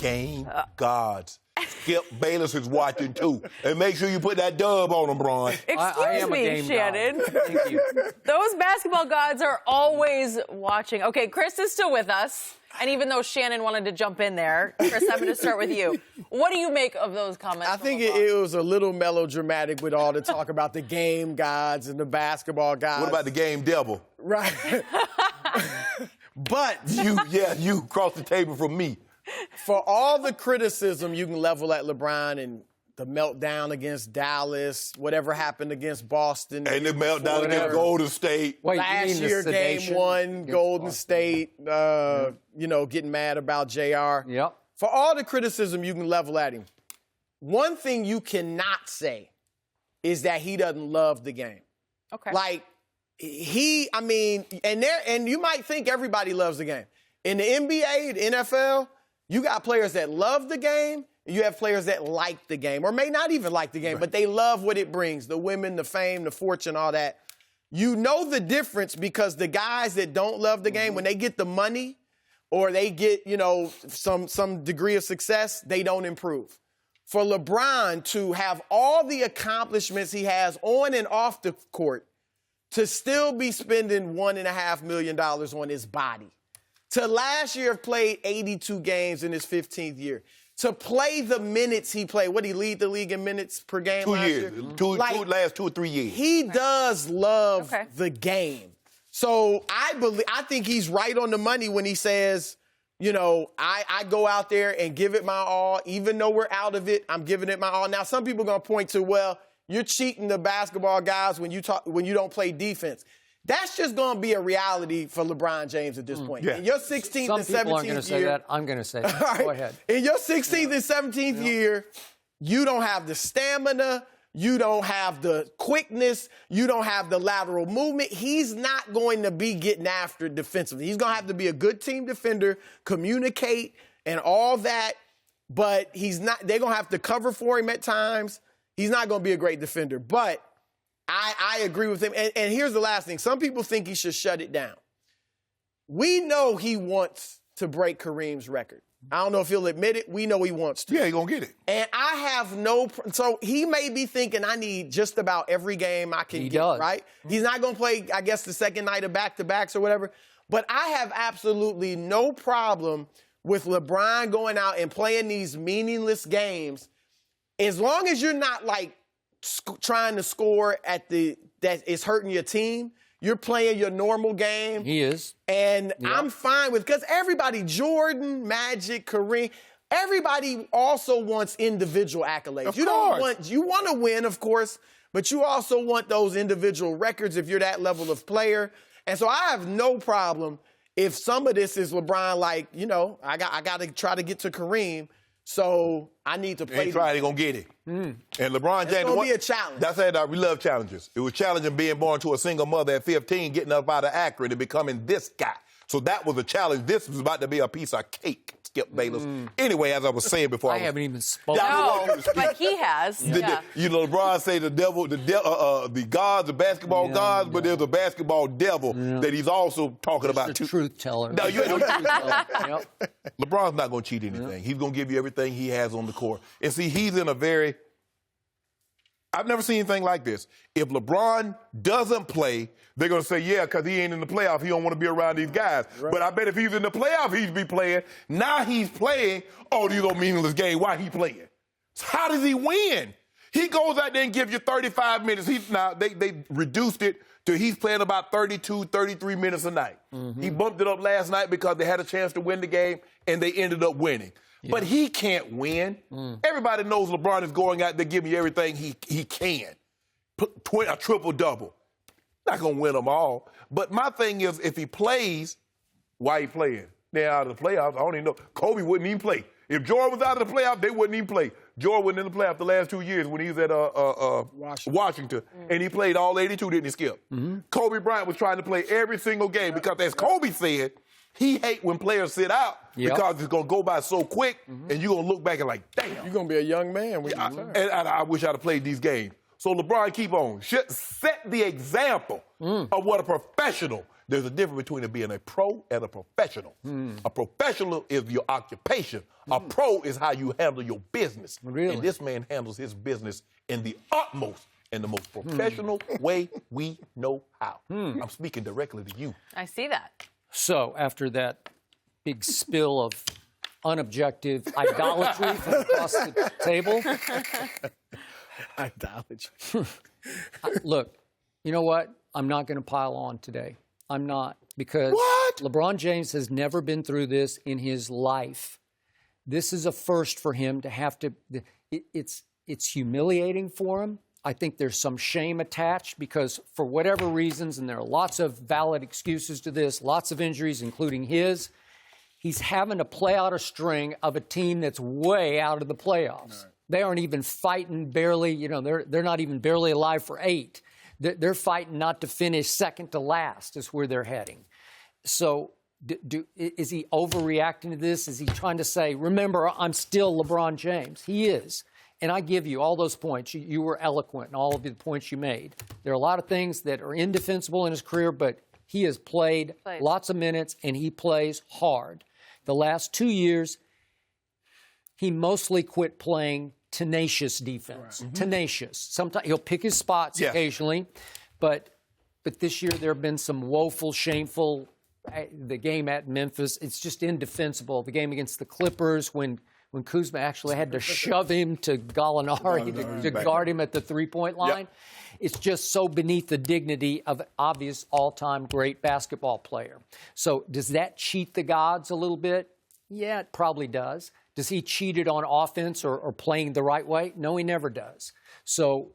game gods. Skip Bayless is watching, too. And make sure you put that dub on him, Bron. Excuse me, Shannon. Thank you. Those basketball gods are always watching. Okay, Chris is still with us. And even though Shannon wanted to jump in there, Chris, I'm going to start with you. What do you make of those comments? I think it was a little melodramatic with all the talk about the game gods and the basketball gods. What about the game devil? Right. But you crossed the table from me. For all the criticism you can level at LeBron and the meltdown against Dallas, whatever happened against Boston. And the meltdown against Golden State. Wait, last year, game one, Golden State, getting mad about JR. Yep. For all the criticism you can level at him, one thing you cannot say is that he doesn't love the game. Okay. Like, and you might think everybody loves the game. In the NBA, the NFL, you got players that love the game, and you have players that like the game, or may not even like the game, but they love what it brings, the women, the fame, the fortune, all that. You know the difference because the guys that don't love the game, when they get the money or they get, some degree of success, they don't improve. For LeBron to have all the accomplishments he has on and off the court, to still be spending $1.5 million on his body, to last year have played 82 games in his 15th year, to play the minutes he played. What, he lead the league in minutes per game last year? Last 2 or 3 years. He does love the game. So I think he's right on the money when he says, I go out there and give it my all. Even though we're out of it, I'm giving it my all. Now, some people are going to point to, well, you're cheating the basketball guys when you don't play defense. That's just going to be a reality for LeBron James at this point. Yeah. In your 16th Some and 17th people aren't going to say year, that. I'm going to say that. right, Go ahead. In your 16th and 17th year, you don't have the stamina, you don't have the quickness, you don't have the lateral movement. He's not going to be getting after defensively. He's going to have to be a good team defender, communicate, and all that. But he's not. They're going to have to cover for him at times. He's not going to be a great defender. But I agree with him. And here's the last thing. Some people think he should shut it down. We know he wants to break Kareem's record. I don't know if he'll admit it. We know he wants to. Yeah, he's going to get it. And I have so he may be thinking, I need just about every game I can get, right? He's not going to play, I guess, the second night of back-to-backs or whatever. But I have absolutely no problem with LeBron going out and playing these meaningless games as long as you're not, trying to score that is hurting your team. You're playing your normal game. He is. And I'm fine with, because everybody, Jordan, Magic, Kareem, everybody also wants individual accolades. You want to win, of course, but you also want those individual records if you're that level of player. And so I have no problem if some of this is LeBron, I got to try to get to Kareem. So I need to play. They going to get it. And LeBron James. It's going to be a challenge. That's it. We love challenges. It was challenging being born to a single mother at 15, getting up out of Akron and becoming this guy. So that was a challenge. This was about to be a piece of cake, Skip Bayless. Anyway, as I was saying before. I haven't even spoken. No, but he has. LeBron say the devil, the gods, the basketball gods, but there's a basketball devil that he's also talking about too. Truth teller. No, you ain't no truth teller. Yep. LeBron's not going to cheat anything. He's going to give you everything he has on the court. And see, he's in a very... I've never seen anything like this. If LeBron doesn't play, they're going to say, yeah, because he ain't in the playoff. He don't want to be around these guys. Right. But I bet if he's in the playoff, he'd be playing. Now he's playing. Oh, these are meaningless games. Why he playing? So how does he win? He goes out there and gives you 35 minutes. They reduced it to he's playing about 32, 33 minutes a night. He bumped it up last night because they had a chance to win the game, and they ended up winning. Yeah. But he can't win. Everybody knows LeBron is going out there giving you everything he can. A triple-double. Not going to win them all. But my thing is, if he plays, why he playing? They're out of the playoffs. I don't even know. Kobe wouldn't even play. If Jordan was out of the playoffs, they wouldn't even play. Jordan wasn't in the playoffs the last 2 years when he was at Washington. And he played all 82, didn't he, Skip? Kobe Bryant was trying to play every single game because, as Kobe said, he hate when players sit out because it's going to go by so quick and you're going to look back and damn. You're going to be a young man when you retire. And I wish I'd have played these games. So LeBron, keep on. Set the example of what a professional There's a difference between being a pro and a professional. A professional is your occupation. A pro is how you handle your business. Really? And this man handles his business in the utmost and the most professional way we know how. I'm speaking directly to you. I see that. So after that big spill of unobjective idolatry from across the table, Idolatry. look, you know what? I'm not going to pile on today. I'm not, because What? LeBron James has never been through this in his life. This is a first for him to have to. It's humiliating for him. I think there's some shame attached because for whatever reasons, and there are lots of valid excuses to this, lots of injuries, including his, he's having to play out a string of a team that's way out of the playoffs. Right. They aren't even fighting barely, you know, they're not even barely alive for 8. They're fighting not to finish second to last is where they're heading. So is he overreacting to this? Is he trying to say, remember, I'm still LeBron James? He is. And I give you all those points. You were eloquent in all of the points you made. There are a lot of things that are indefensible in his career, but he has played lots of minutes, and he plays hard. The last 2 years, he mostly quit playing tenacious defense. Right. Tenacious. Sometimes he'll pick his spots occasionally, but this year there have been some woeful, shameful. The game at Memphis, it's just indefensible. The game against the Clippers, when Kuzma actually had to shove him to Gallinari to guard him at the three-point line. It's just so beneath the dignity of an obvious all-time great basketball player. So does that cheat the gods a little bit? Yeah, it probably does. Does he cheat it on offense or playing the right way? No, he never does. So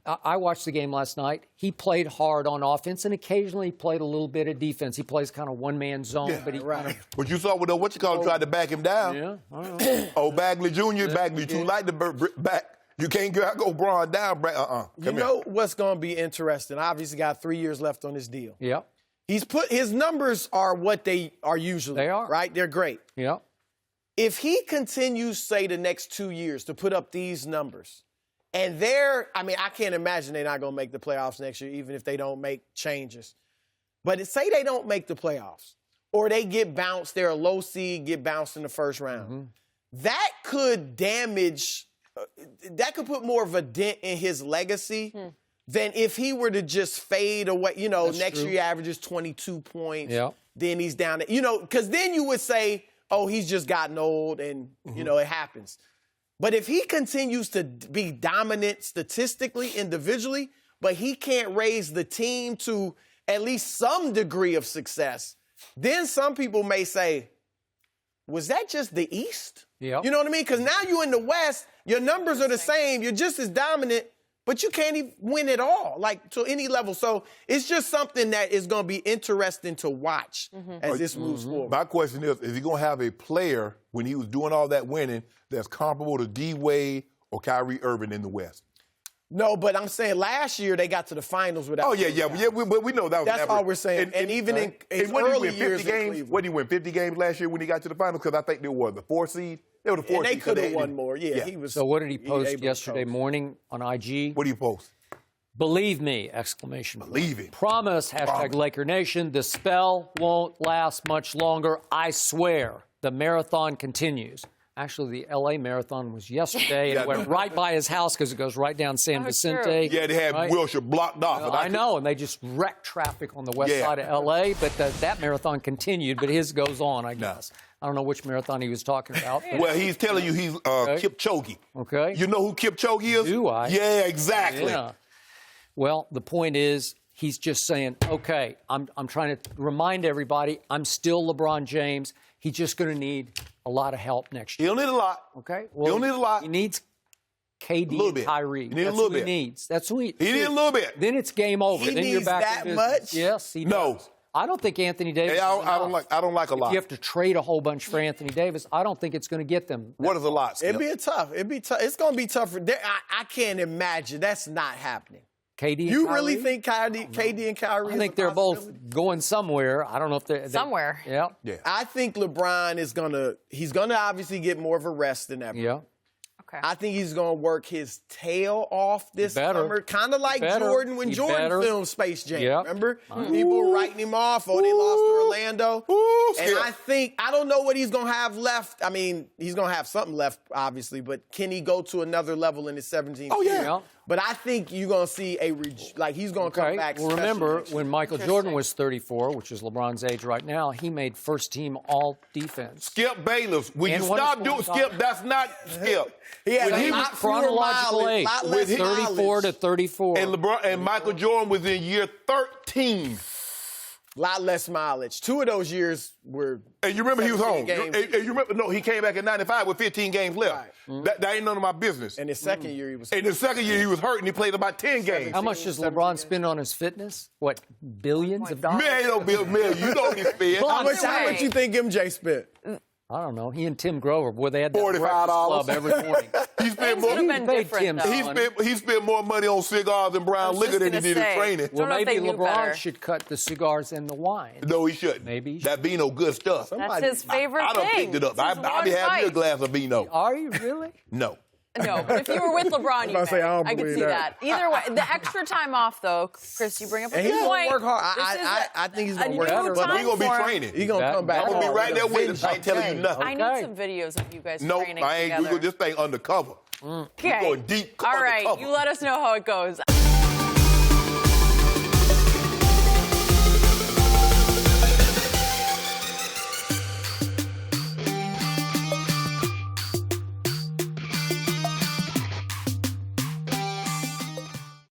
I watched the game last night. He played hard on offense and occasionally played a little bit of defense. He plays kind of one-man zone, but he kind of... But you saw what you call tried to back him down. Yeah, I don't know. Oh, Bagley Jr., Bagley too light to back. You can't go Bron down. You know what's going to be interesting? Obviously got 3 years left on his deal. Yeah. His numbers are what they are usually. They are. Right? They're great. Yeah. If he continues, say, the next 2 years to put up these numbers, and I can't imagine they're not going to make the playoffs next year, even if they don't make changes. But say they don't make the playoffs, or they get bounced, they're a low seed, get bounced in the first round. Mm-hmm. That could damage, that could put more of a dent in his legacy than if he were to just fade away. You know, next year he averages 22 points. Yeah. Then he's down, because then you would say, oh, he's just gotten old and, it happens. But if he continues to be dominant statistically, individually, but he can't raise the team to at least some degree of success, then some people may say, was that just the East? Yeah. You know what I mean? Because now you're in the West, your numbers are the same, you're just as dominant, but you can't even win at all, like to any level. So it's just something that is going to be interesting to watch as this moves forward. My question is he going to have a player, when he was doing all that winning, that's comparable to D-Wade or Kyrie Irving in the West? No, but I'm saying last year they got to the finals without. Oh, yeah, we know that was That's all we're saying. And even in early years, what did he win 50 games last year when he got to the finals? Because I think they were the 4th seed. They were the 4th seed. And they could have won more. Yeah, he was. So what did he post yesterday morning on IG? What did he post? Believe me, exclamation point. Believe it. Promise, hashtag Laker Nation, the spell won't last much longer. I swear, the marathon continues. Actually, the L.A. marathon was yesterday, and it went right by his house because it goes right down San Vicente. Yeah, they had Wilshire blocked off. I know, and they just wrecked traffic on the west side of L.A., but that marathon continued, but his goes on, I guess. I don't know which marathon he was talking about. Well, he's telling you he's Kipchoge. Okay. You know who Kipchoge is? Do I? Yeah, exactly. Yeah. Well, the point is, he's just saying, okay, I'm trying to remind everybody, I'm still LeBron James. He's just going to need a lot of help next year. He'll need a lot. Okay? Well, he'll need a lot. He needs KD and Kyrie. He needs a little bit. He needs. That's what he needs a little bit. Then it's game over. He then needs you're back that in much? Yes, he does. No. I don't think Anthony Davis. Hey, I don't like a lot. If you have to trade a whole bunch for Anthony Davis, I don't think it's going to get them. What is a lot, Skip? It'd be tough. It's going to be tougher. I can't imagine that's not happening. KD and you Kyrie? Really think KD and Kyrie? I think they're both going somewhere. I don't know if they're somewhere. Yeah. I think LeBron he's gonna obviously get more of a rest than ever. Yeah. Okay. I think he's going to work his tail off this summer, kind of like Jordan when Jordan filmed Space Jam. Yep. Remember? People were writing him off. Oh, they lost to Orlando. And I don't know what he's going to have left. I mean, he's going to have something left, obviously, but can he go to another level in his 17th Oh, yeah. year? But I think you're going to see he's going to come back. Well, remember, when Michael Jordan was 34, which is LeBron's age right now, he made first-team all-defense. Skip Bayless. When you stop doing Skip, that's not Skip. He had When he was chronological age, with 34 to 34. And LeBron and Michael Jordan was in year 13. A lot less mileage. 2 of those years were. And you remember he was home. games. And you remember, no, he came back in 95 with 15 games left. Right. That ain't none of my business. And his second year, he was. In the second year, he was hurt and he played about 10 games. How much does LeBron spend on his fitness? What, billions of dollars? Man, don't be a million. You know he spent. How much you think MJ spent? I don't know. He and Tim Grover, boy, they had that $45. breakfast club every morning. He spent more. Things would have been paid different, Tim. though. He spent more money on cigars and brown liquor than he did in training. Well, Don't know if maybe they knew LeBron better. should cut the cigars and the wine. No, he shouldn't. Maybe he That Vino good stuff. That's his favorite I done thing. picked it up. This is I'll be one having me a fight. glass of Vino. Are you really? No. No, but if you were with LeBron, you about to say, I don't I could believe see that. that. Either way, the extra time off, though, Chris, you bring up a And good he's point. gonna work hard. This is I think he's a gonna work new hard. But time we're going to for be him. training. He's gonna come back. I'm going to be right there with him. Avenge I ain't telling you game. nothing. I need Okay. some videos of you guys No, training I ain't. together. We go this thing undercover. Okay. We're going deep All right, undercover. you let us know how it goes.